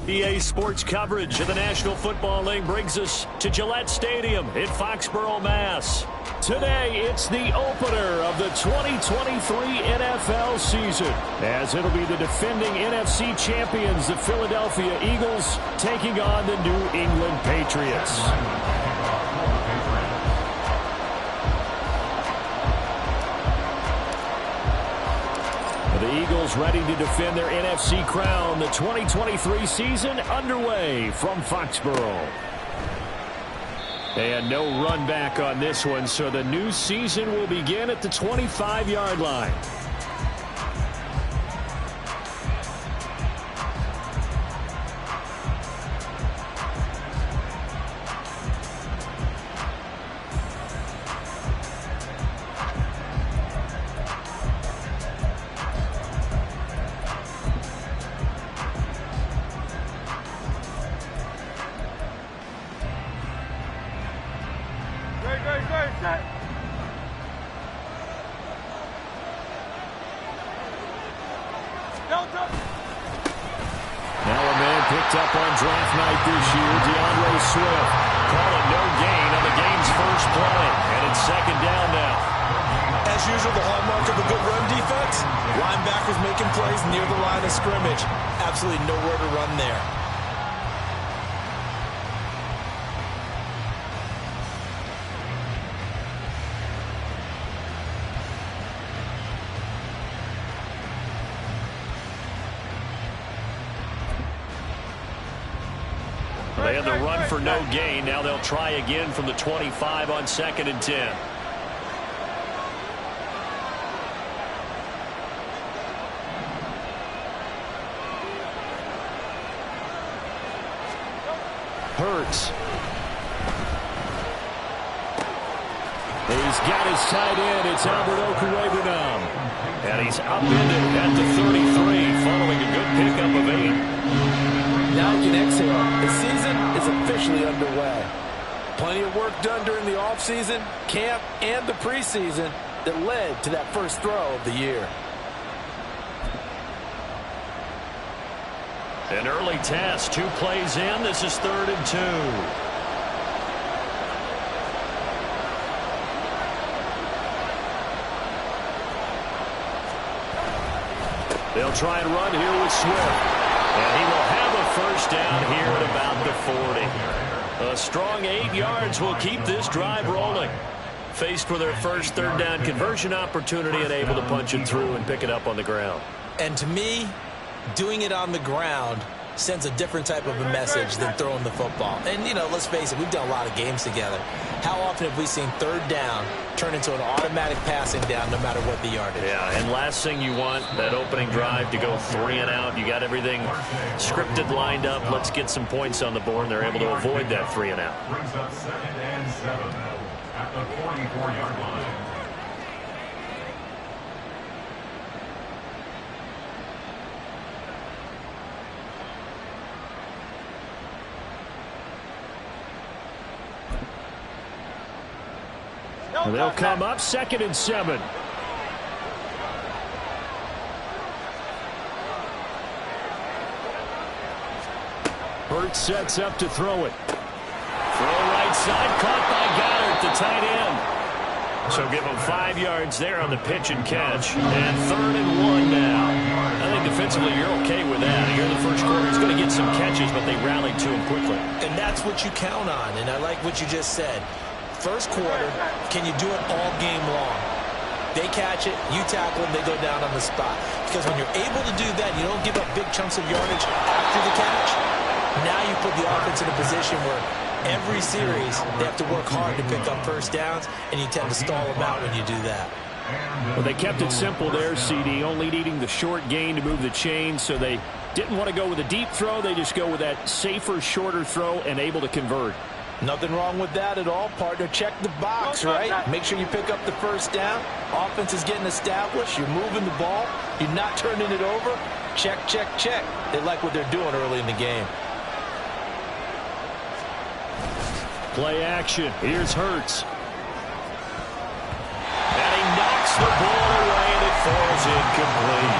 EA Sports coverage of the National Football League brings us to Gillette Stadium in Foxborough, Mass. Today, it's the opener of the 2023 NFL season, as it'll be the defending NFC champions, the Philadelphia Eagles, taking on the New England Patriots. The Eagles ready to defend their NFC crown. The 2023 season underway from Foxborough. And no run back on this one, so the new season will begin at the 25-yard line. Now a man picked up on draft night this year, DeAndre Swift. Call it no gain on the game's first play, and it's second down now. As usual, the hallmark of a good run defense, linebackers making plays near the line of scrimmage. Absolutely nowhere to run there. They had the run for no gain. Now they'll try again from the 25 on 2nd and 10. Hurts. He's got his tight end. It's Albert Okwuegbunam. And he's upended at the 33 following a good pickup of 8. Now you can exhale. The season is officially underway. Plenty of work done during the offseason, camp, and the preseason that led to that first throw of the year. An early test, 2 plays in. This is 3rd and 2. They'll try and run here with Swift. And he will have a first down here at about the 40. A strong 8 yards will keep this drive rolling. Faced with their first 3rd down conversion opportunity and able to punch it through and pick it up on the ground. And to me, doing it on the ground sends a different type of a message than throwing the football. And, you know, let's face it, we've done a lot of games together. How often have we seen 3rd down turn into an automatic passing down no matter what the yardage? Yeah, and last thing you want, that opening drive to go 3 and out. You got everything scripted, lined up. Let's get some points on the board, and they're able to avoid that 3 and out. Brings up 2nd and 7 at the 44-yard line. They'll come up 2nd and 7. Hurts sets up to throw it. Throw right side, caught by Goddard, the tight end. So give him 5 yards there on the pitch and catch. And 3rd and 1 now. I think defensively you're okay with that. Here in the first quarter, he's going to get some catches, but they rallied to him quickly. And that's what you count on, and I like what you just said. First quarter, can you do it all game long? They catch it, you tackle them, they go down on the spot. Because when you're able to do that, you don't give up big chunks of yardage after the catch. Now you put the offense in a position where every series they have to work hard to pick up first downs, and you tend to stall them out when you do that. Well, they kept it simple there, CD, only needing the short gain to move the chain, so they didn't want to go with a deep throw. They just go with that safer, shorter throw and able to convert. Nothing wrong with that at all, partner. Check the box, right? Make sure you pick up the first down. Offense is getting established. You're moving the ball. You're not turning it over. Check, check, check. They like what they're doing early in the game. Play action. Here's Hurts. And he knocks the ball away, and it falls incomplete.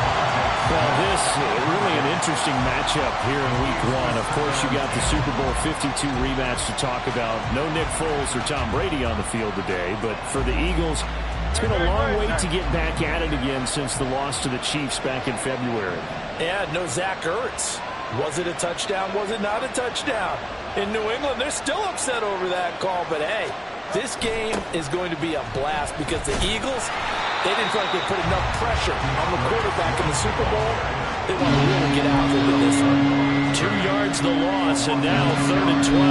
Well, this really an interesting matchup here in Week 1. Of course, you got the Super Bowl 52 rematch to talk about. No Nick Foles or Tom Brady on the field today, but for the Eagles, it's been a long wait to get back at it again since the loss to the Chiefs back in February. Yeah, no Zach Ertz. Was it a touchdown? Was it not a touchdown? In New England, they're still upset over that call, but hey, this game is going to be a blast because the Eagles, they didn't feel like they put enough pressure on the quarterback in the Super Bowl. They want to really get out there with this one. 2 yards the loss, and now 3rd and 12.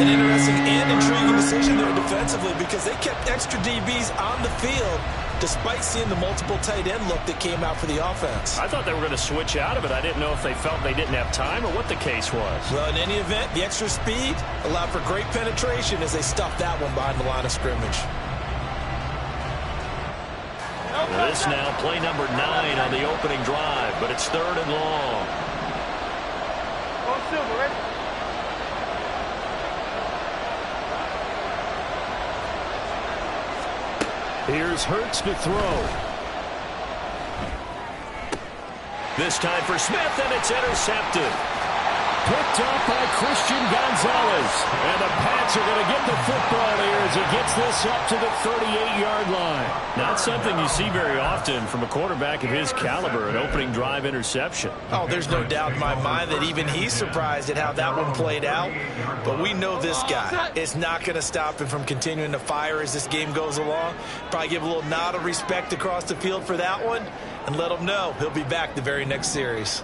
An interesting and intriguing decision there defensively because they kept extra DBs on the field despite seeing the multiple tight end look that came out for the offense. I thought they were going to switch out of it. I didn't know if they felt they didn't have time or what the case was. Well, in any event, the extra speed allowed for great penetration as they stuffed that one behind the line of scrimmage. This now play number 9 on the opening drive, but it's 3rd and long. Here's Hurts to throw. This time for Smith, and it's intercepted. Picked up by Christian Gonzalez. And the Pats are going to get the football here as he gets this up to the 38-yard line. Not something you see very often from a quarterback of his caliber, an opening drive interception. Oh, there's no doubt in my mind that even he's surprised at how that one played out. But we know this guy is not going to stop him from continuing to fire as this game goes along. Probably give a little nod of respect across the field for that one and let him know he'll be back the very next series.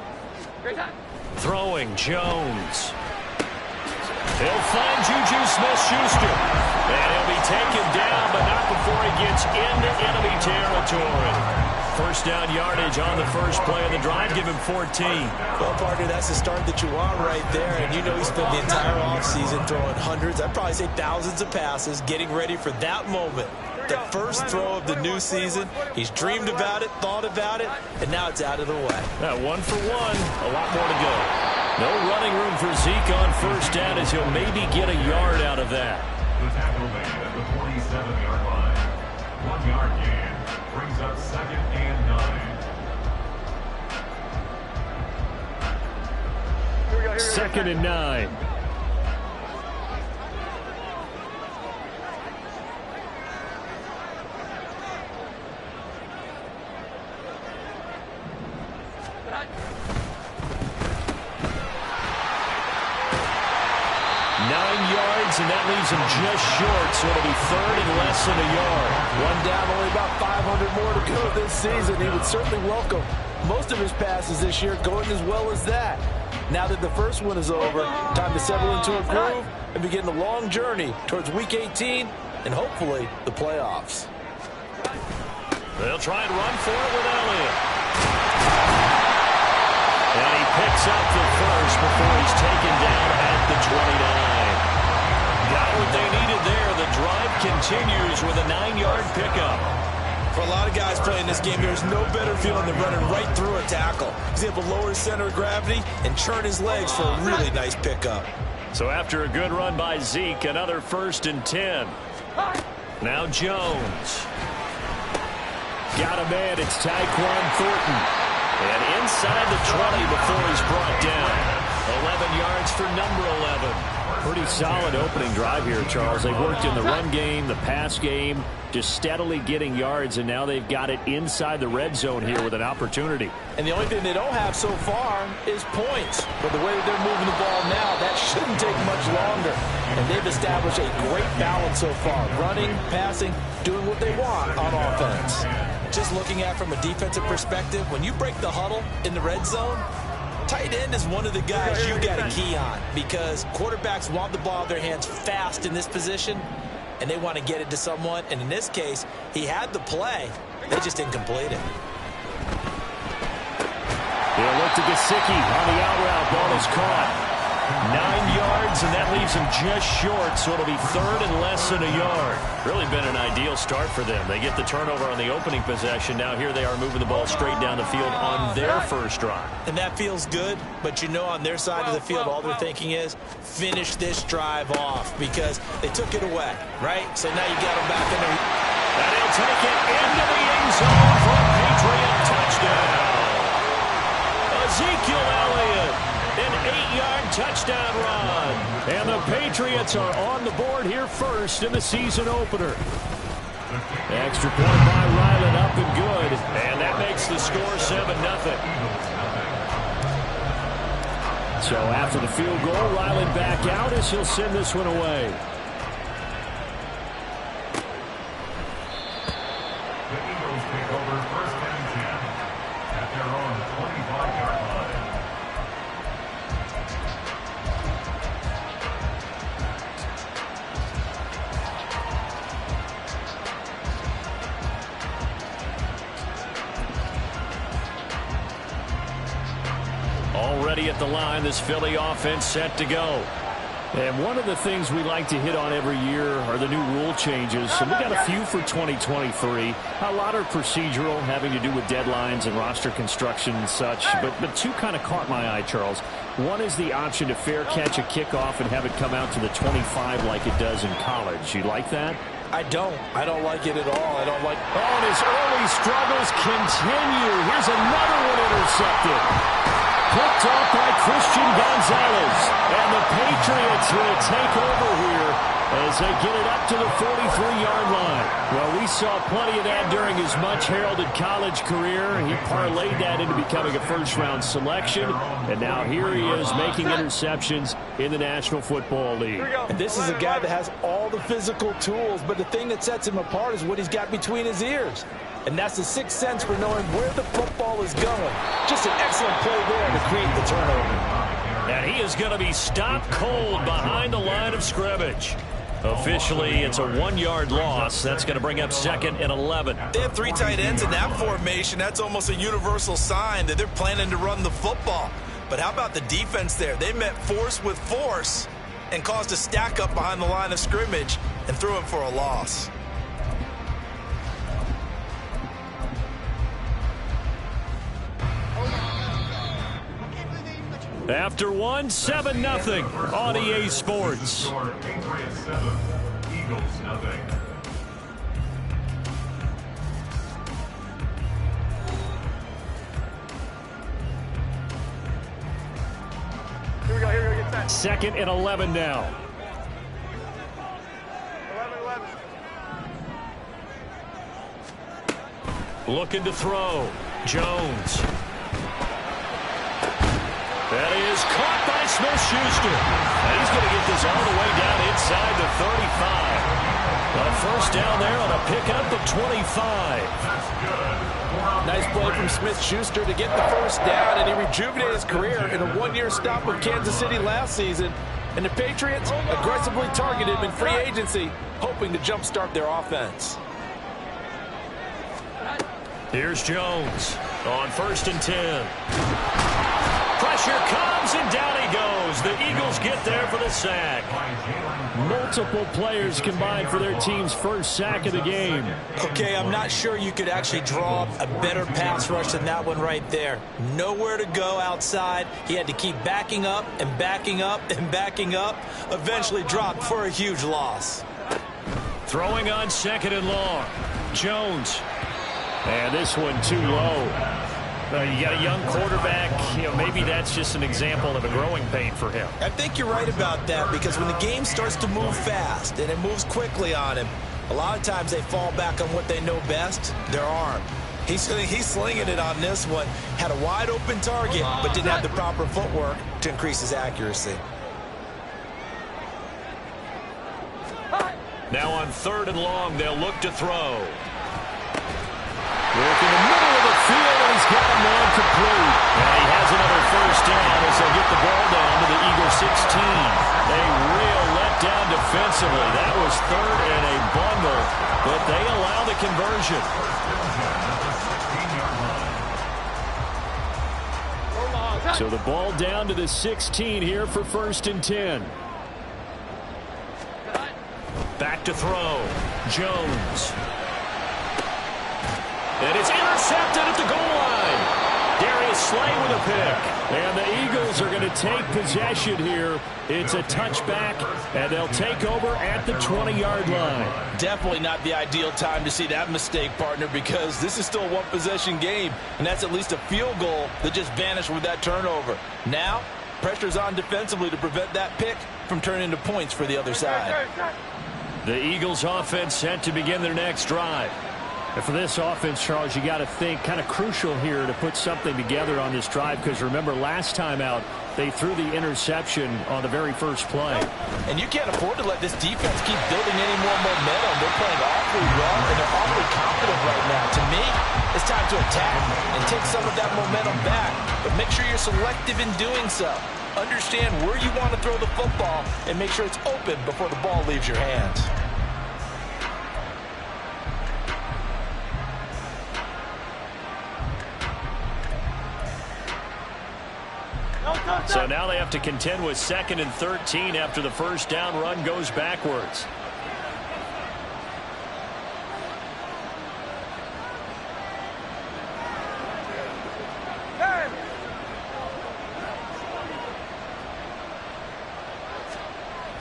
Great time. Throwing Jones. He'll find Juju Smith-Schuster. And he'll be taken down, but not before he gets into enemy territory. First down yardage on the first play of the drive. Give him 14. Well, partner, that's the start that you want right there. And you know he spent the entire offseason throwing hundreds, I'd probably say thousands of passes, getting ready for that moment. The first throw of the new season. He's dreamed about it, thought about it, and now it's out of the way. 1 for 1. A lot more to go. No running room for Zeke on first down as he'll maybe get a yard out of that. The tackle made at the 47-yard line. 1 yard gain brings up 2nd and 9. 2nd and 9. And that leaves him just short, so it'll be 3rd and less than a yard. One down, only about 500 more to go this season. He would certainly welcome most of his passes this year going as well as that. Now that the first one is over, time to settle into a groove and begin the long journey towards Week 18 and hopefully the playoffs. They'll try and run for it with Elliott. And he picks up the first before he's taken down at the 29. Got what they needed there. The drive continues with a 9-yard pickup. For a lot of guys playing this game, there's no better feeling than running right through a tackle. He's able to lower his center of gravity and churn his legs for a really nice pickup. So after a good run by Zeke, another 1st and 10. Now Jones. Got a man. It's Tyquan Thornton. And inside the 20 before he's brought down. 11 yards for number 11. Pretty solid opening drive here, Charles. They've worked in the run game, the pass game, just steadily getting yards, and now they've got it inside the red zone here with an opportunity. And the only thing they don't have so far is points. But the way that they're moving the ball now, that shouldn't take much longer. And they've established a great balance so far. Running, passing, doing what they want on offense. Just looking at it from a defensive perspective, when you break the huddle in the red zone, tight end is one of the guys you got to key on because quarterbacks want the ball in their hands fast in this position, and they want to get it to someone. And in this case, he had the play. They just didn't complete it. He'll look to Gesicki on the out route. Ball is caught. 9 yards, and that leaves him just short, so it'll be 3rd and less than a yard. Really been an ideal start for them. They get the turnover on the opening possession. Now here they are moving the ball straight down the field on their first drive. And that feels good, but you know on their side of the field, all they're thinking is finish this drive off because they took it away, right? So now you got them back in there. And he'll take it into the end zone for a Patriot touchdown. Ezekiel Elliott touchdown run. And the Patriots are on the board here first in the season opener. Extra point by Ryland, up and good. And that makes the score 7-0. So after the field goal, Ryland back out as he'll send this one away. The Eagles take over first and 10 at their own 25-yard line. Already at the line, this Philly offense set to go. And one of the things we like to hit on every year are the new rule changes. And we got a few for 2023. A lot are procedural, having to do with deadlines and roster construction and such. But two kind of caught my eye, Charles. One is the option to fair catch a kickoff and have it come out to the 25 like it does in college. You like that? I don't like it at all. I don't like. Oh, and his early struggles continue. Here's another one intercepted. Picked off by Christian Gonzalez. And the Patriots will take over here as they get it up to the 43-yard line. Well, we saw plenty of that during his much-heralded college career. He parlayed that into becoming a first-round selection. And now here he is making interceptions in the National Football League. And this is a guy that has all the physical tools, but the thing that sets him apart is what he's got between his ears. And that's the sixth sense for knowing where the football is going. Just an excellent play there to create the turnover. And he is going to be stopped cold behind the line of scrimmage. Officially, it's a 1-yard loss. That's going to bring up 2nd and 11. They have 3 tight ends in that formation. That's almost a universal sign that they're planning to run the football. But how about the defense there? They met force with force and caused a stack up behind the line of scrimmage and threw him for a loss. After one, 7-0 on EA Sports. Patriots 7, Eagles nothing. Here we go, get set. 2nd and 11 now. 11. Looking to throw. Jones. That is caught by Smith-Schuster. And he's going to get this all the way down inside the 35. A first down there on a pickup of 25. Nice play from Smith-Schuster to get the first down, and he rejuvenated his career in a 1-year stop with Kansas City last season. And the Patriots aggressively targeted him in free agency, hoping to jumpstart their offense. Here's Jones on 1st and 10. Pressure comes, and down he goes. The Eagles get there for the sack. Multiple players combined for their team's first sack of the game. Okay, I'm not sure you could actually draw up a better pass rush than that one right there. Nowhere to go outside. He had to keep backing up and backing up and backing up. Eventually dropped for a huge loss. Throwing on 2nd and long. Jones. And this one too low. You got a young quarterback. Maybe that's just an example of a growing pain for him. I think you're right about that, because when the game starts to move fast and it moves quickly on him, a lot of times they fall back on what they know best, their arm. He's slinging it on this one. Had a wide open target, but didn't have the proper footwork to increase his accuracy. Now on 3rd and long, they'll look to throw. Work in the middle of the field, and he's got a man complete. And he has another first down as they get the ball down to the Eagle 16. A real letdown defensively. That was 3rd and a bundle, but they allow the conversion. So the ball down to the 16 here for 1st and 10. Back to throw. Jones. And it's intercepted at the goal line. Darius Slay with a pick. And the Eagles are going to take possession here. It's a touchback, and they'll take over at the 20-yard line. Definitely not the ideal time to see that mistake, partner, because this is still a one-possession game, and that's at least a field goal that just vanished with that turnover. Now, Pressure's on defensively to prevent that pick from turning into points for the other side. The Eagles offense set to begin their next drive. And for this offense, Charles, you got to think kind of crucial here to put something together on this drive, because remember last time out they threw the interception on the very first play. And you can't afford to let this defense keep building any more momentum. They're playing awfully well, and they're awfully confident right now. To me, it's time to attack and take some of that momentum back. But make sure you're selective in doing so. Understand where you want to throw the football and make sure it's open before the ball leaves your hands. So now they have to contend with 2nd and 13 after the first down run goes backwards.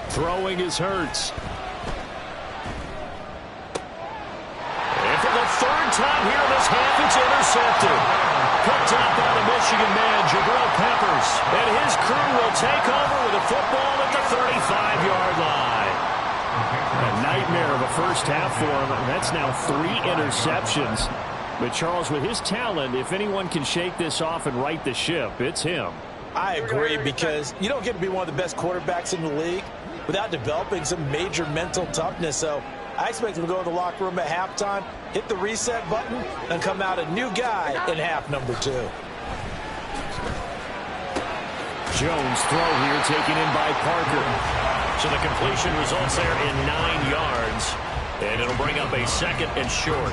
Throwing is Hurts. And for the 3rd time here in this half, it's intercepted. Picked up by the Michigan man, Jabril Peppers. And his crew will take over with a football at the 35-yard line. A nightmare of a first half for him. That's now 3 interceptions. But Charles, with his talent, if anyone can shake this off and right the ship, it's him. I agree, because you don't get to be one of the best quarterbacks in the league without developing some major mental toughness. So I expect him to go in the locker room at halftime, hit the reset button, and come out a new guy in half number 2. Jones throw here taken in by Parker. So the completion results there in 9 yards. And it'll bring up a 2nd and short.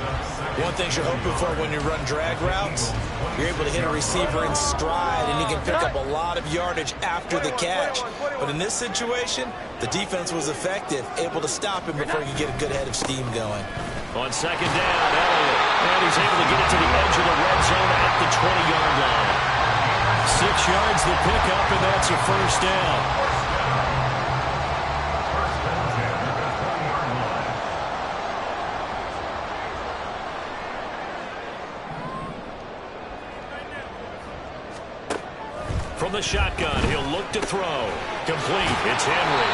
One thing you're hoping for when you run drag routes, you're able to hit a receiver in stride, and he can pick up a lot of yardage after the catch. But in this situation, the defense was effective, able to stop him before he could get a good head of steam going. On 2nd down, Elliott. And he's able to get it to the edge of the red zone at the 20-yard line. 6 yards the pickup, and that's a first down. From the shotgun, he'll look to throw. Complete. It's Henry.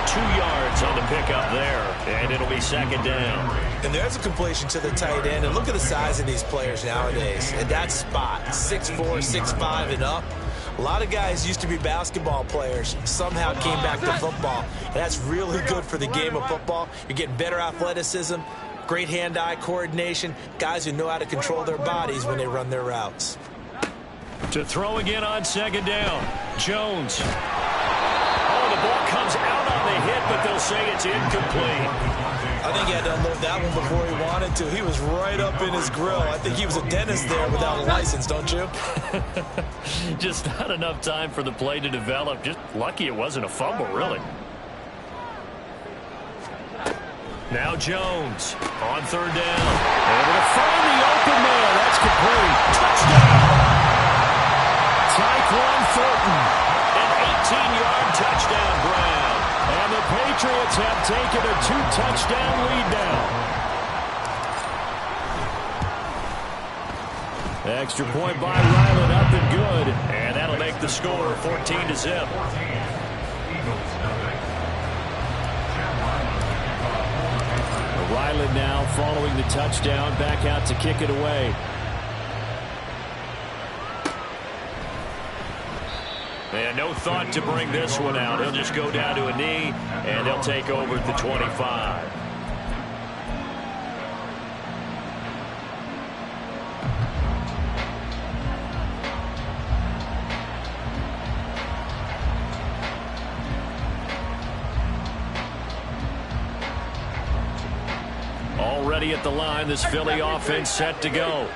2 yards on the pickup there, and it'll be 2nd down. And there's a completion to the tight end. And look at the size of these players nowadays. And that spot, 6'4", 6'5", and up. A lot of guys used to be basketball players, somehow came back to football. And that's really good for the game of football. You're getting better athleticism, great hand-eye coordination, guys who know how to control their bodies when they run their routes. To throw again on 2nd down. Jones. Oh, the ball comes out on the hit, but they'll say it's incomplete. I think he had to unload that one before he wanted to. He was right up in his grill. I think he was a dentist there without a license, don't you? Just not enough time for the play to develop. Just lucky it wasn't a fumble, really. Now Jones on 3rd down. Able to find the open man. That's complete. Touchdown! Tyquan Thornton, an 18-yard touchdown Brown. And the Patriots have taken a 2-touchdown lead now. Extra point by Ryland, up and good. And that'll make the score 14-0. Ryland now following the touchdown, back out to kick it away. And no thought to bring this one out. He'll just go down to a knee, and they'll take over at the 25. Already at the line, this Philly offense set to go.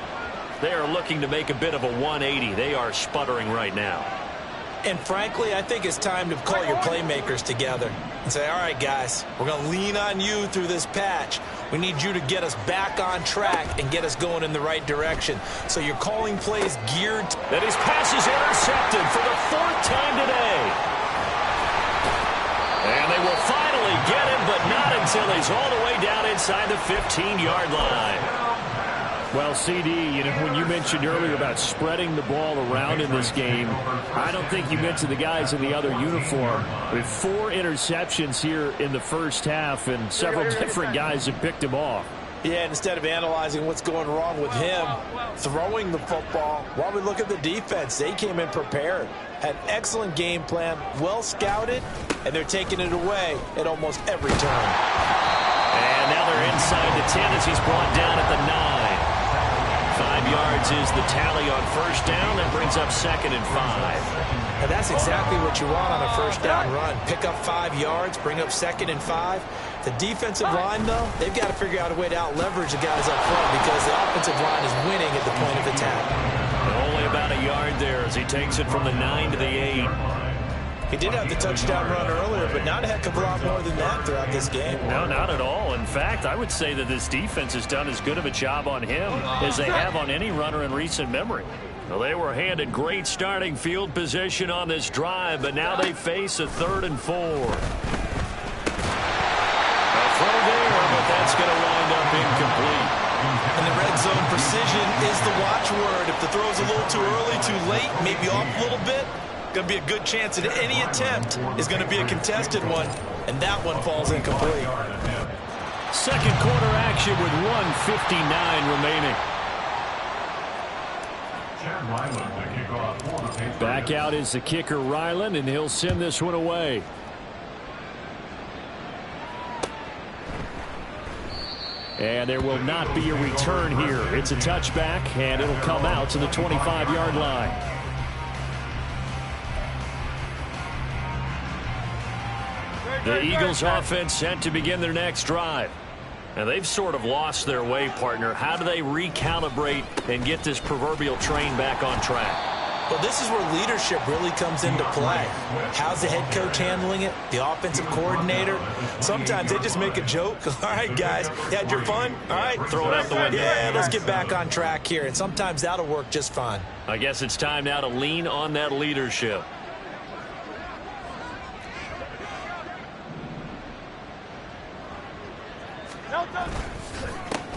They are looking to make a bit of a 180. They are sputtering right now. And frankly, I think it's time to call your playmakers together and say, all right, guys, we're going to lean on you through this patch. We need you to get us back on track and get us going in the right direction. So you're calling plays geared. And his pass is intercepted for the 4th time today. And they will finally get him, but not until he's all the way down inside the 15-yard line. Well, CD, when you mentioned earlier about spreading the ball around in this game, I don't think you mentioned the guys in the other uniform. With 4 interceptions here in the first half, and several different guys have picked him off. Yeah, and instead of analyzing what's going wrong with him throwing the football, while we look at the defense, they came in prepared, had an excellent game plan, well scouted, and they're taking it away at almost every turn. And now they're inside the 10 as he's brought down at the 9. 5 yards is the tally on first down. That brings up 2nd and 5. And that's exactly what you want on a first down run. Pick up 5 yards, bring up 2nd and 5. The defensive line, though, they've got to figure out a way to out-leverage the guys up front because the offensive line is winning at the point of attack. Only about a yard there as he takes it from the 9 to the 8. He did have the touchdown run earlier, but not a heck of a lot more than that throughout this game. No, not at all. In fact, I would say that this defense has done as good of a job on him as they have on any runner in recent memory. Well, they were handed great starting field position on this drive, but now they face a 3rd and 4. A throw there, but that's going to wind up incomplete. And the red zone precision is the watchword. If the throw's a little too early, too late, maybe off a little bit, going to be a good chance that any attempt is going to be a contested one, and that one falls incomplete. Second quarter action with 1:59 remaining. Back out is the kicker, Ryland, and he'll send this one away. And there will not be a return here. It's a touchback, and it'll come out to the 25-yard line. The Eagles offense set to begin their next drive. And they've sort of lost their way, partner. How do they recalibrate and get this proverbial train back on track? Well, this is where leadership really comes into play. How's the head coach handling it? The offensive coordinator? Sometimes they just make a joke. All right, guys, you had your fun? All right, Throw it out the window. Yeah, let's get back on track here. And sometimes that'll work just fine. I guess it's time now to lean on that leadership.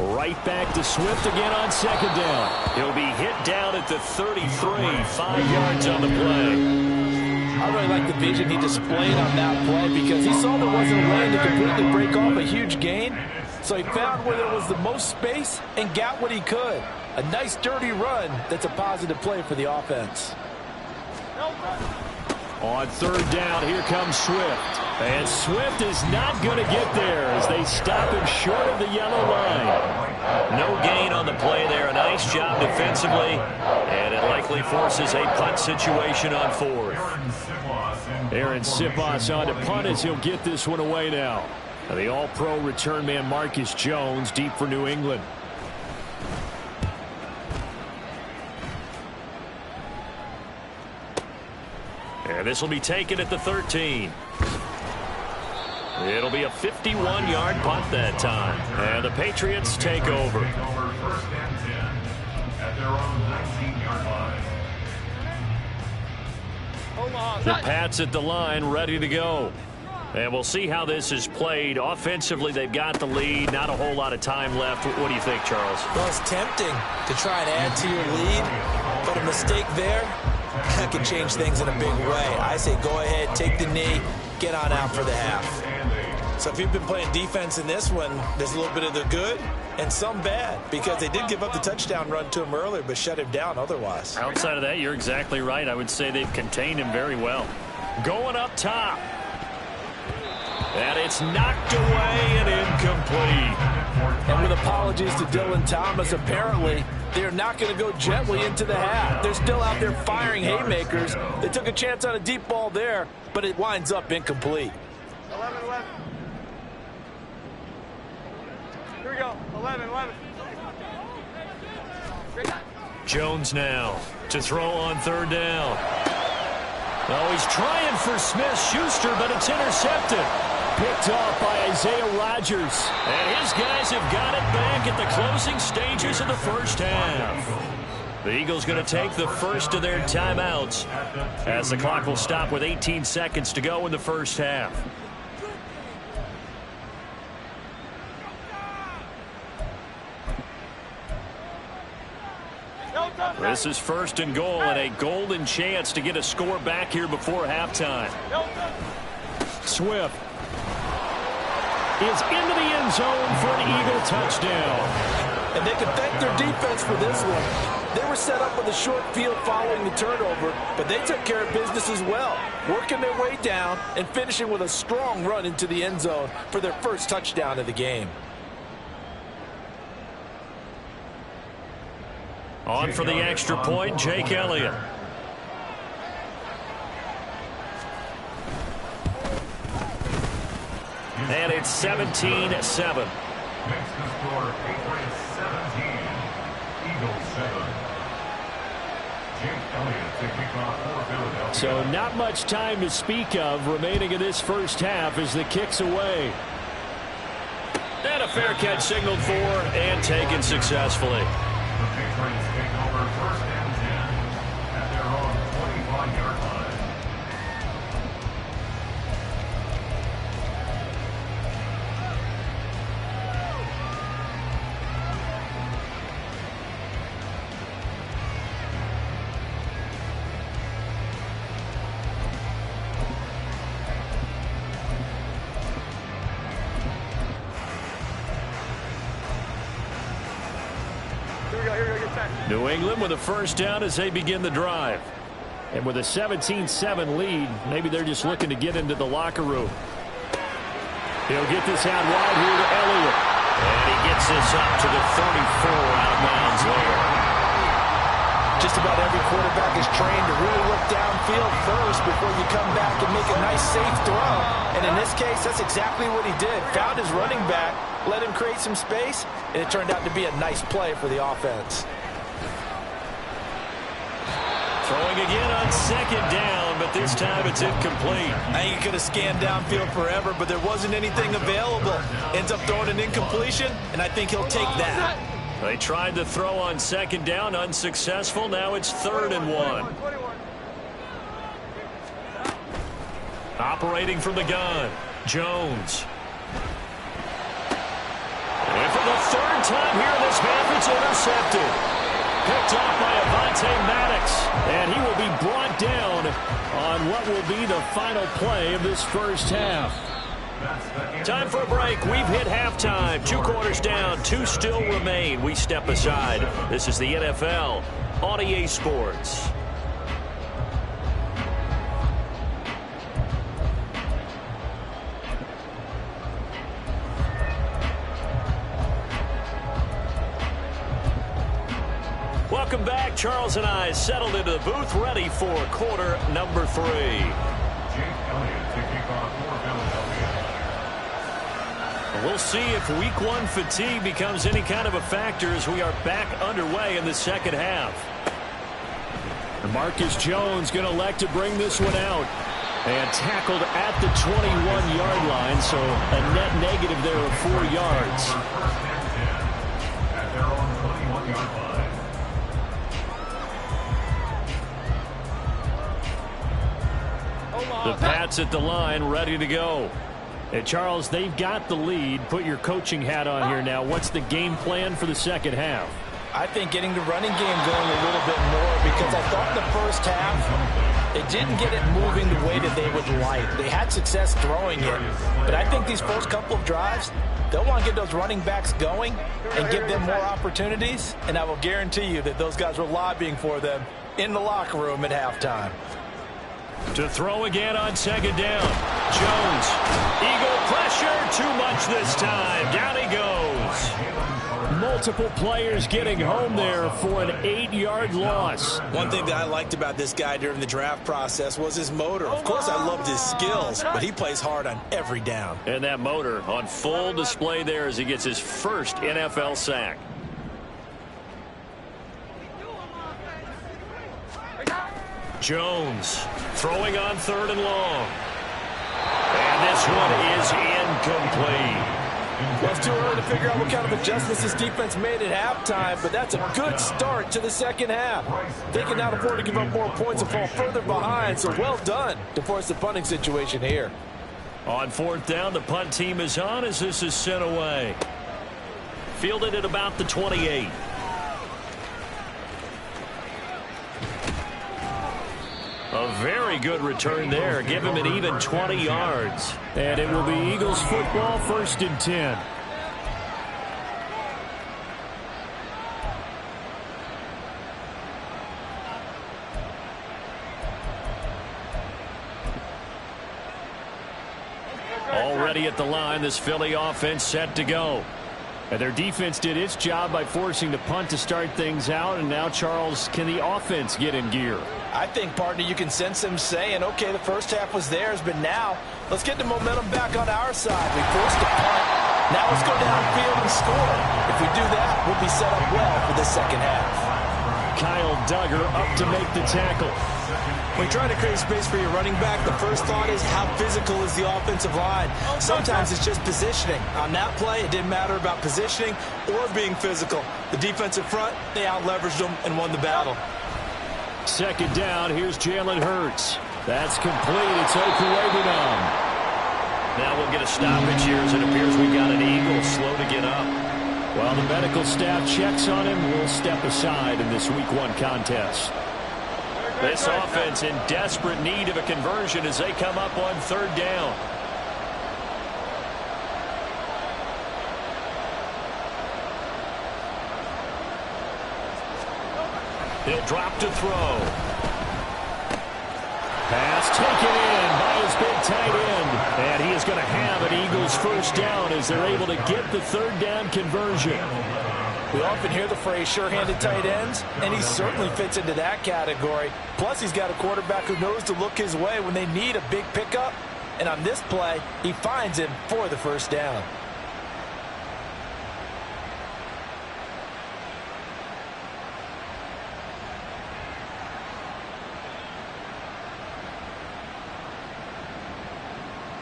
Right back to Swift again on 2nd down. He'll be hit down at the 33, 5 yards on the play. I really like the vision he displayed on that play because he saw there wasn't a lane to completely break off a huge gain. So he found where there was the most space and got what he could. A nice, dirty run that's a positive play for the offense. On 3rd down, here comes Swift. And Swift is not going to get there as they stop him short of the yellow line. No gain on the play there. A nice job defensively. And it likely forces a punt situation on 4th. Aaron Sipos on to punt as he'll get this one away now. The all-pro return man Marcus Jones deep for New England. And this will be taken at the 13. It'll be a 51-yard punt that time. And the Patriots take over. The Pats at the line, ready to go. And we'll see how this is played. Offensively, they've got the lead. Not a whole lot of time left. What do you think, Charles? Well, it's tempting to try and add to your lead, but a mistake there that can change things in a big way. I say go ahead, take the knee, get on out for the half. So if you've been playing defense in this one, there's a little bit of the good and some bad because they did give up the touchdown run to him earlier but shut him down otherwise. Outside of that, you're exactly right. I would say they've contained him very well. Going up top. And it's knocked away and incomplete. And with apologies to Dylan Thomas, apparently they're not going to go gently into the half. They're still out there firing haymakers. They took a chance on a deep ball there, but it winds up incomplete. 11. Here we go. 11. Jones now to throw on 3rd down. Oh, he's trying for Smith-Schuster, but it's intercepted. Picked off by Isaiah Rodgers. And his guys have got it back at the closing stages of the first half. The Eagles going to take the first of their timeouts as the clock will stop with 18 seconds to go in the first half. This is 1st and goal and a golden chance to get a score back here before halftime. Swift is into the end zone for an Eagle touchdown. And they can thank their defense for this one. They were set up with a short field following the turnover, but they took care of business as well, working their way down and finishing with a strong run into the end zone for their first touchdown of the game. On for the extra point, Jake Elliott. And it's 17-7. Makes the score Patriots 17, Eagles 7. Jake Elliott to kick off for Philadelphia. So not much time to speak of remaining in this first half as the kick's away. And a fair catch signaled for and taken successfully. The Patriots take over 1st and 10 at their own 25-yard line. New England with a first down as they begin the drive. And with a 17-7 lead, maybe they're just looking to get into the locker room. He'll get this out wide here to Elliott. And he gets this up to the 34 out of bounds there. Just about every quarterback is trained to really look downfield first before you come back and make a nice safe throw. And in this case, that's exactly what he did. Found his running back, let him create some space, and it turned out to be a nice play for the offense. Throwing again on 2nd down, but this time it's incomplete. I think he could have scanned downfield forever, but there wasn't anything available. Ends up throwing an incompletion, and I think he'll take that. They tried to throw on 2nd down, unsuccessful. Now it's 3rd and 1. Operating from the gun, Jones. And for the 3rd time here in this half, it's intercepted. Picked off by Avonte Maddox, and he will be brought down on what will be the final play of this first half. Time for a break. We've hit halftime. 2 quarters down, 2 still remain. We step aside. This is the NFL on EA Sports. Welcome back. Charles and I settled into the booth, ready for quarter number 3. Jake Elliott to kick off for Philadelphia. We'll see if week 1 fatigue becomes any kind of a factor as we are back underway in the second half. Marcus Jones going to elect to bring this one out. And tackled at the 21-yard line, so a net negative there of 4 yards. First and 10 at their own 21-yard line. The Pats at the line, ready to go. And Charles, they've got the lead. Put your coaching hat on here now. What's the game plan for the second half? I think getting the running game going a little bit more, because I thought in the first half they didn't get it moving the way that they would like. They had success throwing it, but I think these first couple of drives, they'll want to get those running backs going and give them more opportunities, and I will guarantee you that those guys were lobbying for them in the locker room at halftime. To throw again on 2nd down. Jones. Eagle pressure. Too much this time. Down he goes. Multiple players getting home there for an 8-yard loss. One thing that I liked about this guy during the draft process was his motor. Of course, I loved his skills, but he plays hard on every down. And that motor on full display there as he gets his first NFL sack. Jones throwing on 3rd and long. And this one is incomplete. Well, it's too early to figure out what kind of adjustments this defense made at halftime, but that's a good start to the second half. They can now afford to give up more points and fall further behind, so well done to force the punting situation here. On 4th down, the punt team is on as this is sent away. Fielded at about the 28. A very good return there. Give him an even 20 yards. And it will be Eagles football, 1st and 10. Already at the line, this Philly offense set to go. And their defense did its job by forcing the punt to start things out. And now, Charles, can the offense get in gear? I think, partner, you can sense them saying, okay, the first half was theirs, but now let's get the momentum back on our side. We forced a punt. Now let's go downfield and score. If we do that, we'll be set up well for the second half. Kyle Duggar up to make the tackle. When you're trying to create space for your running back, the first thought is how physical is the offensive line. Sometimes it's just positioning. On that play, it didn't matter about positioning or being physical. The defensive front, they out-leveraged them and won the battle. 2nd down, here's Jalen Hurts. That's complete. It's Okuwebunam. Now we'll get a stoppage here as it appears we got an Eagle slow to get up. While the medical staff checks on him, we'll step aside in this Week 1 contest. This offense in desperate need of a conversion as they come up on 3rd down. He'll drop to throw. Pass taken in by his big tight end. And he is going to have an Eagles 1st down as they're able to get the 3rd down conversion. We often hear the phrase sure-handed tight ends, and he certainly fits into that category. Plus, he's got a quarterback who knows to look his way when they need a big pickup. And on this play, he finds him for the 1st down.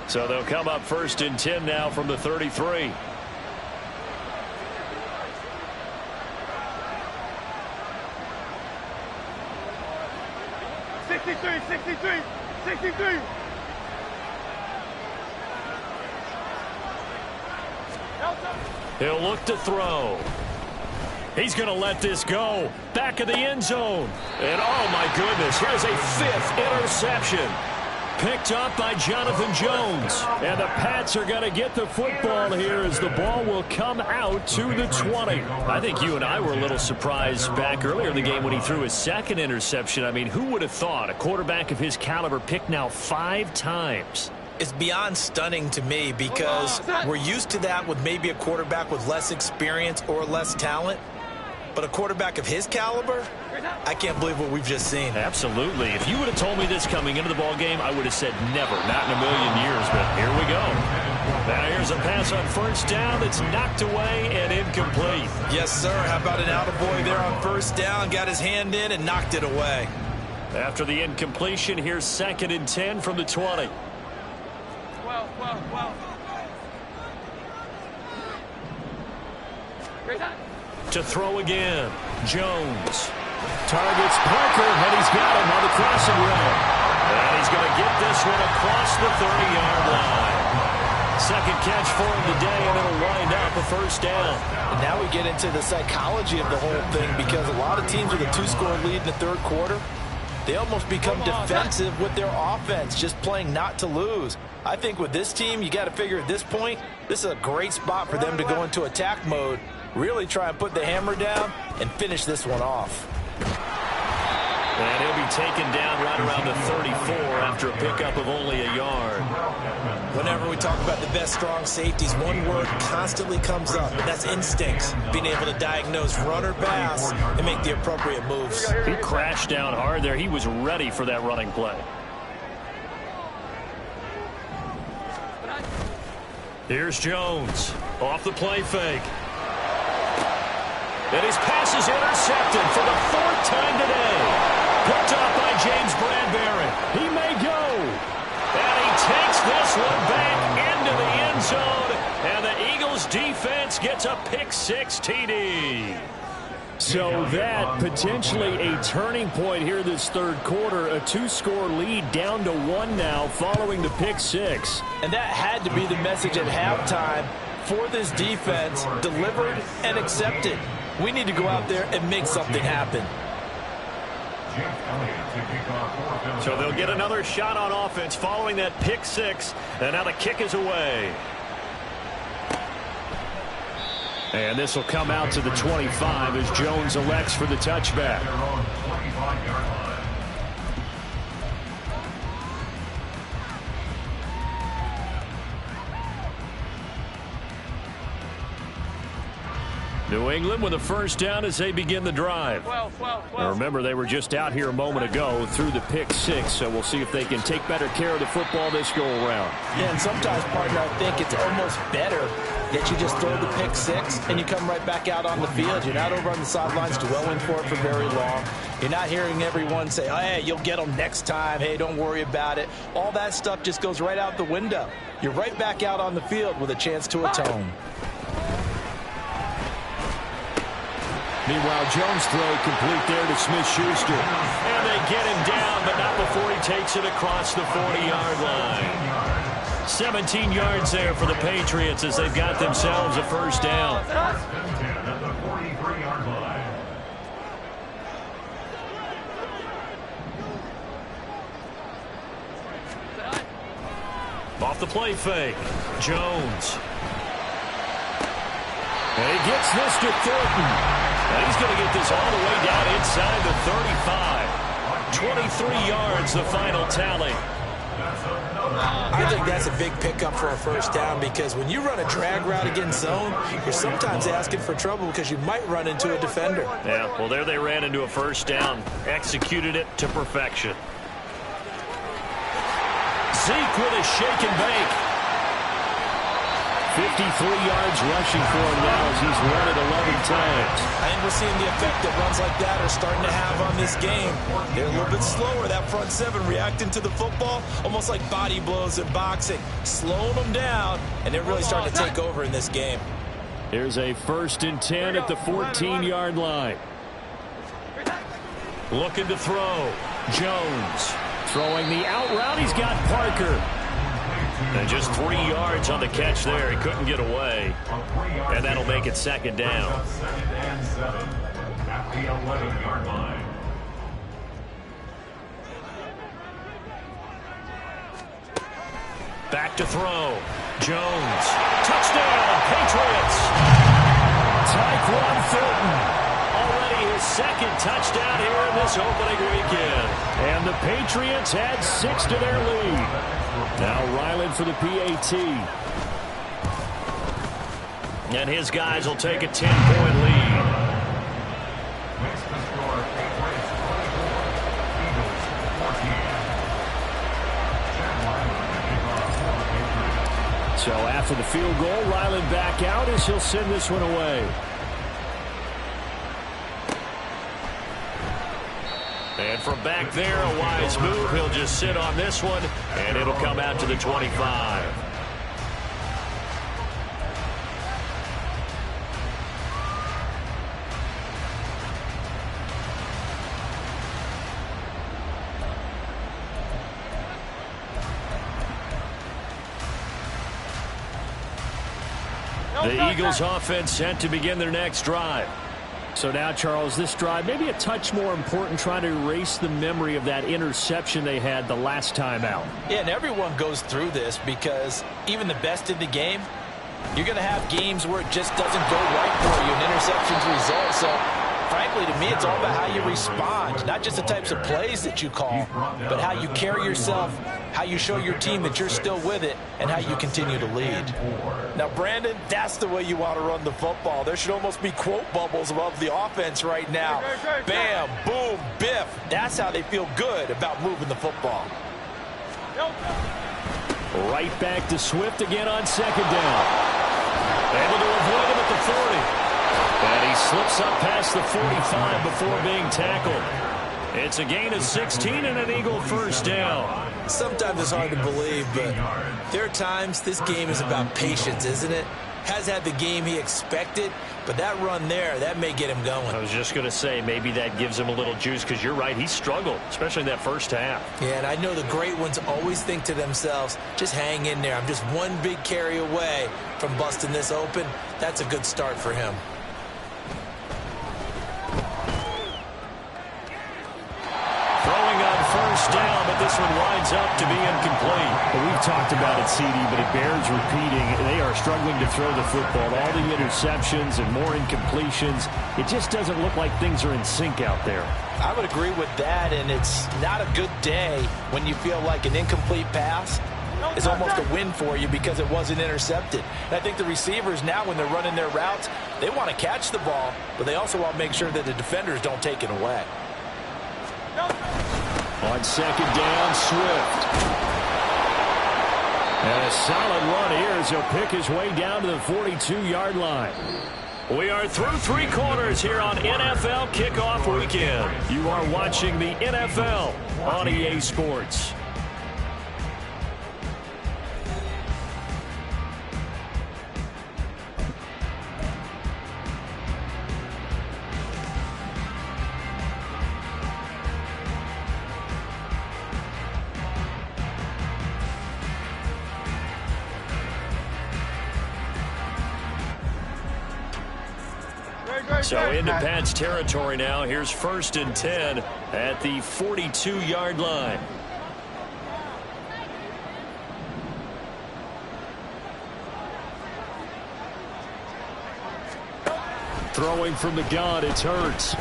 So they'll come up 1st and 10 now from the 33. He'll look to throw. He's going to let this go. Back of the end zone. And oh my goodness, here's a 5th interception. Picked up by Jonathan Jones. And the Pats are going to get the football here as the ball will come out to the 20. I think you and I were a little surprised back earlier in the game when he threw his 2nd interception. I mean, who would have thought a quarterback of his caliber picked now 5 times? It's beyond stunning to me because we're used to that with maybe a quarterback with less experience or less talent. But a quarterback of his caliber, I can't believe what we've just seen. Absolutely. If you would have told me this coming into the ballgame, I would have said never, not in a million years, but here we go. Now here's a pass on 1st down that's knocked away and incomplete. Yes, sir. How about an attaboy there on 1st down, got his hand in and knocked it away. After the incompletion, here's 2nd and 10 from the 20. Well. To throw again, Jones. Targets Parker, and he's got him on the crossing route. And he's going to get this one across the 30-yard line. 2nd catch for him today, and it'll wind up a 1st down. And now we get into the psychology of the whole thing because a lot of teams with a 2-score lead in the 3rd quarter, they almost become defensive with their offense, just playing not to lose. I think with this team, you got to figure at this point, this is a great spot for them to go into attack mode, really try and put the hammer down and finish this one off. And he'll be taken down right around the 34 after a pickup of only a yard. Whenever we talk about the best strong safeties, one word constantly comes up, and that's instincts. Being able to diagnose run or pass and make the appropriate moves. He crashed down hard there. He was ready for that running play. Here's Jones off the play fake. And his pass is intercepted for the 4th time today. Picked up by James Bradbury. He may go. And he takes this one back into the end zone. And the Eagles defense gets a pick-6 TD. So that potentially a turning point here this 3rd quarter. A 2-score lead down to 1 now following the pick-6. And that had to be the message at halftime for this defense. Delivered and accepted. We need to go out there and make something happen. So they'll get another shot on offense following that pick six. And now the kick is away. And this will come out to the 25 as Jones elects for the touchback. New England with a first down as they begin the drive. Now remember, they were just out here a moment ago through the pick six, so we'll see if they can take better care of the football this go around. Yeah, and sometimes, partner, I think it's almost better that you just throw the pick six and you come right back out on the field. You're not over on the sidelines dwelling for it for very long. You're not hearing everyone say, oh, hey, you'll get them next time. Hey, don't worry about it. All that stuff just goes right out the window. You're right back out on the field with a chance to atone. Meanwhile, Jones' throw complete there to Smith-Schuster. And they get him down, but not before he takes it across the 40-yard line. 17 yards there for the Patriots as they've got themselves a first down. Off the play fake. Jones. And he gets this to Thornton. And he's going to get this all the way down inside the 35. 23 yards, the final tally. I think that's a big pickup for a first down because when you run a drag route against zone, you're sometimes asking for trouble because you might run into a defender. Yeah, well, there they ran into a first down. Executed it to perfection. Zeke with a shake and bake. 53 yards rushing for him now as he's run it 11 times. I think we're seeing the effect that runs like that are starting to have on this game. They're a little bit slower, that front seven, reacting to the football, almost like body blows in boxing, slowing them down, and they're really starting to take over in this game. Here's a 1st and 10 at the 14-yard line. Looking to throw. Jones throwing the out route. He's got Parker. And just 3 yards on the catch there. He couldn't get away. And that'll make it 2nd down. At the 11-yard line. Back to throw. Jones. Touchdown, Patriots. Tyquan Thornton. Already his 2nd touchdown here in this opening weekend. And the Patriots add 6 to their lead. Now Ryland for the PAT. And his guys will take a 10-point lead. So after the field goal, Ryland back out as he'll send this one away. And from back there, a wise move. He'll just sit on this one, and it'll come out to the 25. The Eagles offense set to begin their next drive. So now, Charles, this drive maybe a touch more important, trying to erase the memory of that interception they had the last time out. Yeah, and everyone goes through this because even the best in the game, you're going to have games where it just doesn't go right for you, and interceptions result. So, frankly, to me, it's all about how you respond, not just the types of plays that you call, but how you carry yourself, how you show your team that you're still with it, and how you continue to lead. Now, Brandon, that's the way you want to run the football. There should almost be quote bubbles above the offense right now. Bam, boom, biff. That's how they feel good about moving the football. Right back to Swift again on 2nd down. Able to avoid him at the 40. And he slips up past the 45 before being tackled. It's a gain of 16 and an Eagle first down. Sometimes it's hard to believe, but there are times this game is about patience, isn't it? Has had the game he expected, but that run there, that may get him going. I was just going to say, maybe that gives him a little juice, because you're right, he struggled, especially in that first half. Yeah, and I know the great ones always think to themselves, just hang in there. I'm just one big carry away from busting this open. That's a good start for him. one winds up to be incomplete. Well, we've talked about it, CD, but it bears repeating. They are struggling to throw the football. All the interceptions and more incompletions. It just doesn't look like things are in sync out there. I would agree with that, and it's not a good day when you feel like an incomplete pass is almost a win for you because it wasn't intercepted. And I think the receivers now, when they're running their routes, they want to catch the ball, but they also want to make sure that the defenders don't take it away. On second down, Swift. And a solid run here as he'll pick his way down to the 42-yard line. We are through three quarters here on NFL Kickoff Weekend. You are watching the NFL on EA Sports. So into Pat's territory now. Here's 1st and 10 at the 42-yard line. Throwing from the gun, it's Hurts.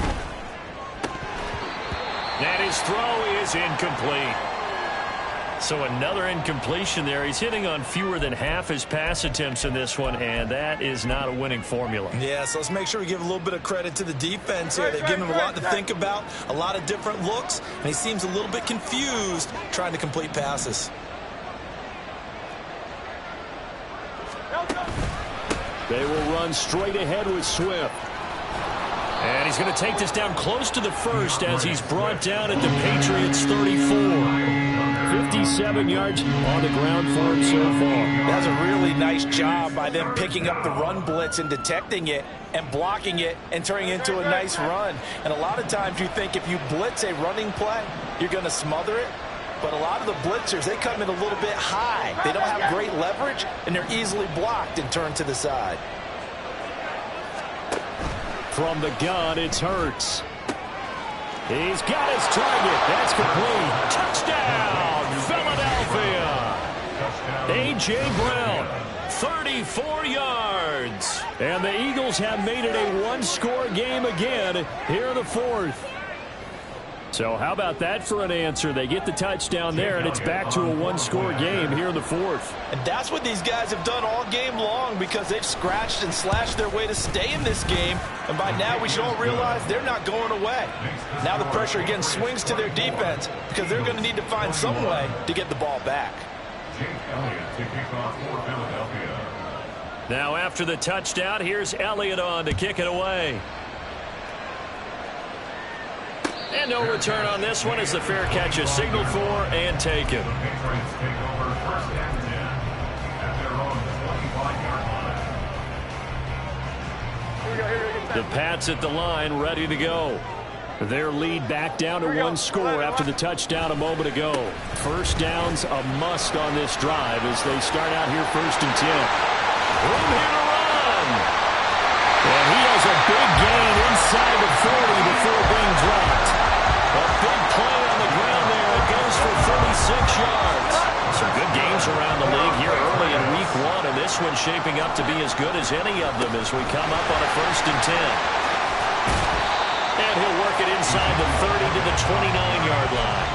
And his throw is incomplete. So another incompletion there. He's hitting on fewer than half his pass attempts in this one, and that is not a winning formula. Yeah, so let's make sure we give a little bit of credit to the defense here. They've given him a lot to think about, a lot of different looks, and he seems a little bit confused trying to complete passes. They will run straight ahead with Swift. And he's going to take this down close to the first as he's brought down at the Patriots' 34. 57 yards on the ground for him so far. That's a really nice job by them picking up the run blitz and detecting it and blocking it and turning it into a nice run. And a lot of times you think if you blitz a running play, you're going to smother it. But a lot of the blitzers, they come in a little bit high. They don't have great leverage, and they're easily blocked and turned to the side. From the gun, it's Hurts. He's got his target. That's complete. Touchdown, Philadelphia. A.J. Brown, 34 yards. And the Eagles have made it a one-score game again here in the fourth. So how about that for an answer? They get the touchdown there, and it's back to a one-score game here in the fourth. And that's what these guys have done all game long because they've scratched and slashed their way to stay in this game. And by now, we should all realize they're not going away. Now the pressure again swings to their defense because they're going to need to find some way to get the ball back. Now after the touchdown, here's Elliott on to kick it away. And no return on this one as the fair catch is signaled for and taken. The Pats at the line, ready to go. Their lead back down to one score after the touchdown a moment ago. First down's a must on this drive as they start out here 1st and 10. Room here to run. And he has a big gain inside the 40 before being dropped. A big play on the ground there. It goes for 36 yards. Some good games around the league here early in week one, and this one's shaping up to be as good as any of them as we come up on a 1st and 10. And he'll work it inside the 30 to the 29-yard line.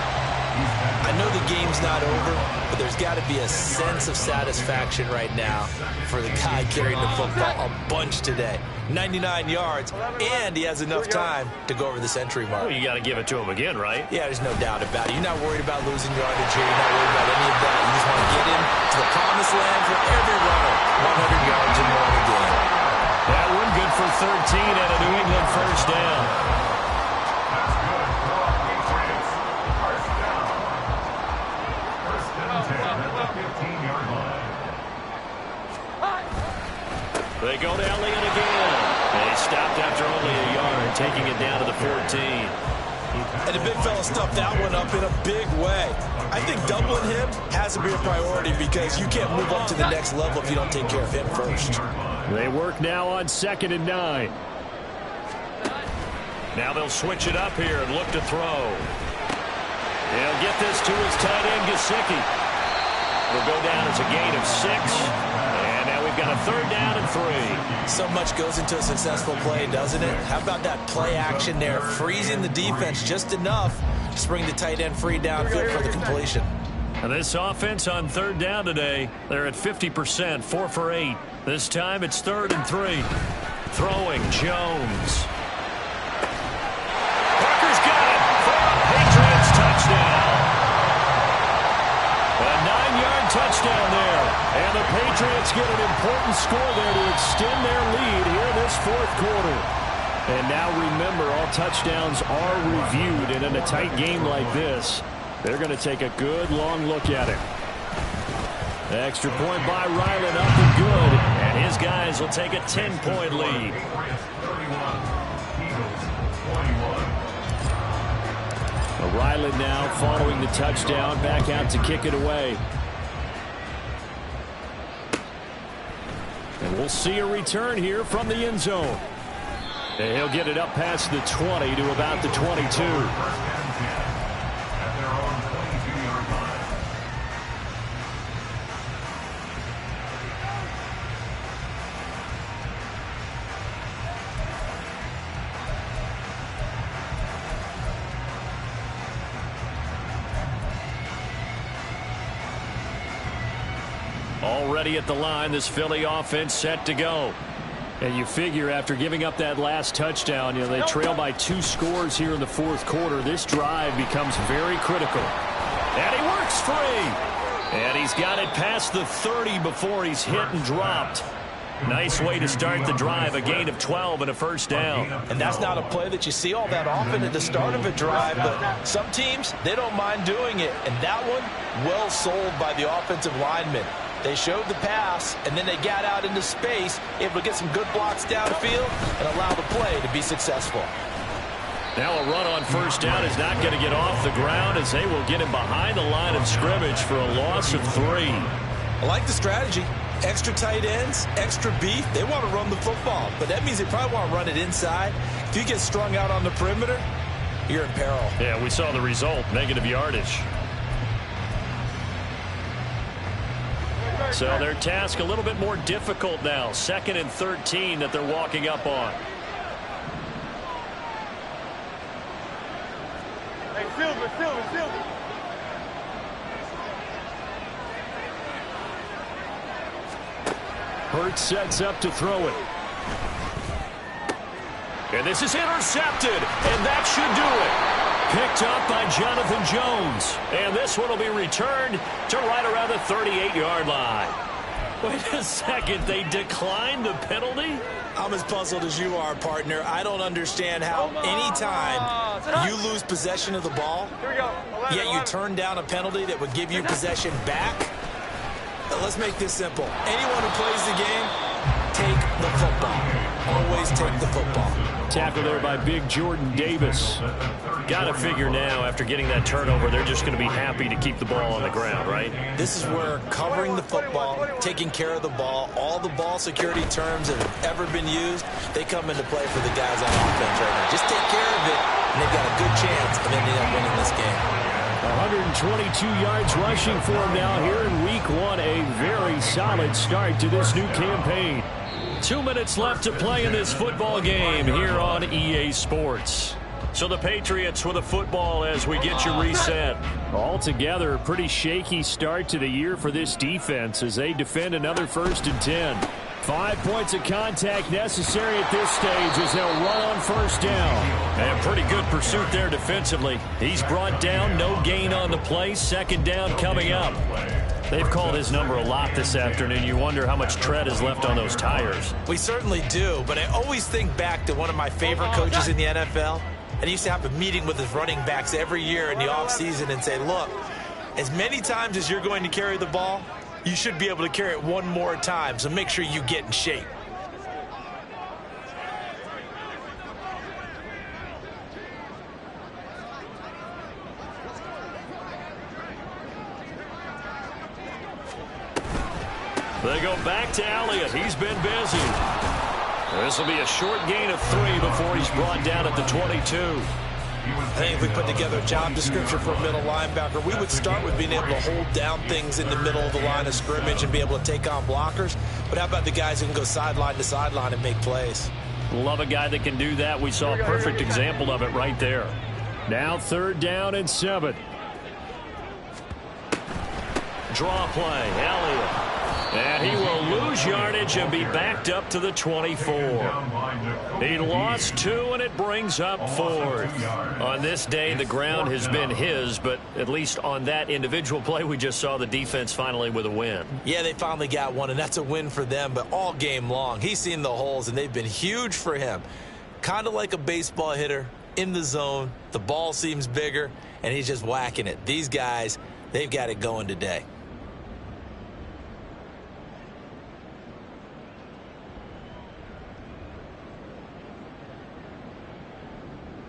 I know the game's not over, but there's got to be a sense of satisfaction right now for the guy carrying the football a bunch today. 99 yards, and he has enough time to go over the century mark. Well, you got to give it to him again, right? Yeah, there's no doubt about it. You're not worried about losing yardage here. You're not worried about any of that. You just want to get into the promised land for every runner. 100 yards and more a game. That one good for 13 and a New England first down. They go to Elliott again. They stopped after only a yard, taking it down to the 14. And the big fella stuffed that one up in a big way. I think doubling him has to be a priority because you can't move up to the next level if you don't take care of him first. They work now on 2nd and 9. Now they'll switch it up here and look to throw. He'll get this to his tight end, Gesicki. It'll go down as a gain of 6. And now we've got a 3rd down and 3. So much goes into a successful play, doesn't it? How about that play action there? Freezing the defense just enough to bring the tight end free downfield for the completion. And this offense on 3rd down today, they're at 50%, 4 for 8. This time it's 3rd and 3. Throwing, Jones. Parker's got it for a Patriots touchdown. A 9-yard touchdown there. And the Patriots get an important score there to extend their lead here in this 4th quarter. And now remember, all touchdowns are reviewed. And in a tight game like this, they're going to take a good long look at it. Extra point by Ryland, up and good. And his guys will take a 10-point lead. Ryland now following the touchdown, back out to kick it away. And we'll see a return here from the end zone. And he'll get it up past the 20 to about the 22. Already at the line, this Philly offense set to go. And you figure after giving up that last touchdown, they trail by 2 scores here in the 4th quarter. This drive becomes very critical. And he works free. And he's got it past the 30 before he's hit and dropped. Nice way to start the drive, a gain of 12 and a 1st down. And that's not a play that you see all that often at the start of a drive, but some teams, they don't mind doing it. And that one, well sold by the offensive lineman. They showed the pass, and then they got out into space, able to get some good blocks downfield and allow the play to be successful. Now a run on 1st down is not going to get off the ground as they will get him behind the line of scrimmage for a loss of 3. I like the strategy. Extra tight ends, extra beef. They want to run the football, but that means they probably want to run it inside. If you get strung out on the perimeter, you're in peril. Yeah, we saw the result, negative yardage. So their task a little bit more difficult now. 2nd and 13 that they're walking up on. Hey, Silver. Hurts sets up to throw it. And this is intercepted, and that should do it. Picked up by Jonathan Jones. And this one will be returned to right around the 38-yard line. Wait a second, they declined the penalty? I'm as puzzled as you are, partner. I don't understand how anytime you lose possession of the ball, yet you turn down a penalty that would give you possession back. Let's make this simple. Anyone who plays the game, take the football. Always take the football. Tackle there by big Jordan Davis. Got to figure now, after getting that turnover, they're just going to be happy to keep the ball on the ground, right? This is where covering the football, taking care of the ball, all the ball security terms that have ever been used, they come into play for the guys on offense right now. Just take care of it, and they've got a good chance of ending up winning this game. 122 yards rushing for him now here in week 1. A very solid start to this new campaign. 2 minutes left to play in this football game here on EA Sports. So the Patriots with a football as we get you reset. Altogether, a pretty shaky start to the year for this defense as they defend another 1st and 10. 5 points of contact necessary at this stage as they'll run on 1st down. And pretty good pursuit there defensively. He's brought down, no gain on the play. 2nd down coming up. They've called his number a lot this afternoon. You wonder how much tread is left on those tires. We certainly do, but I always think back to one of my favorite coaches in the NFL. And he used to have a meeting with his running backs every year in the offseason and say, look, as many times as you're going to carry the ball, you should be able to carry it one more time, so make sure you get in shape. They go back to Elliott. He's been busy. This will be a short gain of 3 before he's brought down at the 22. I think if we put together a job description for a middle linebacker, we would start with being able to hold down things in the middle of the line of scrimmage and be able to take on blockers. But how about the guys who can go sideline to sideline and make plays? Love a guy that can do that. We saw a perfect example of it right there. Now 3rd down and 7. Draw play, Elliott. And he will lose yardage and be backed up to the 24. He lost 2, and it brings up 4th. On this day, the ground has been his, but at least on that individual play, we just saw the defense finally with a win. Yeah, they finally got one, and that's a win for them, but all game long, he's seen the holes, and they've been huge for him. Kind of like a baseball hitter in the zone. The ball seems bigger, and he's just whacking it. These guys, they've got it going today.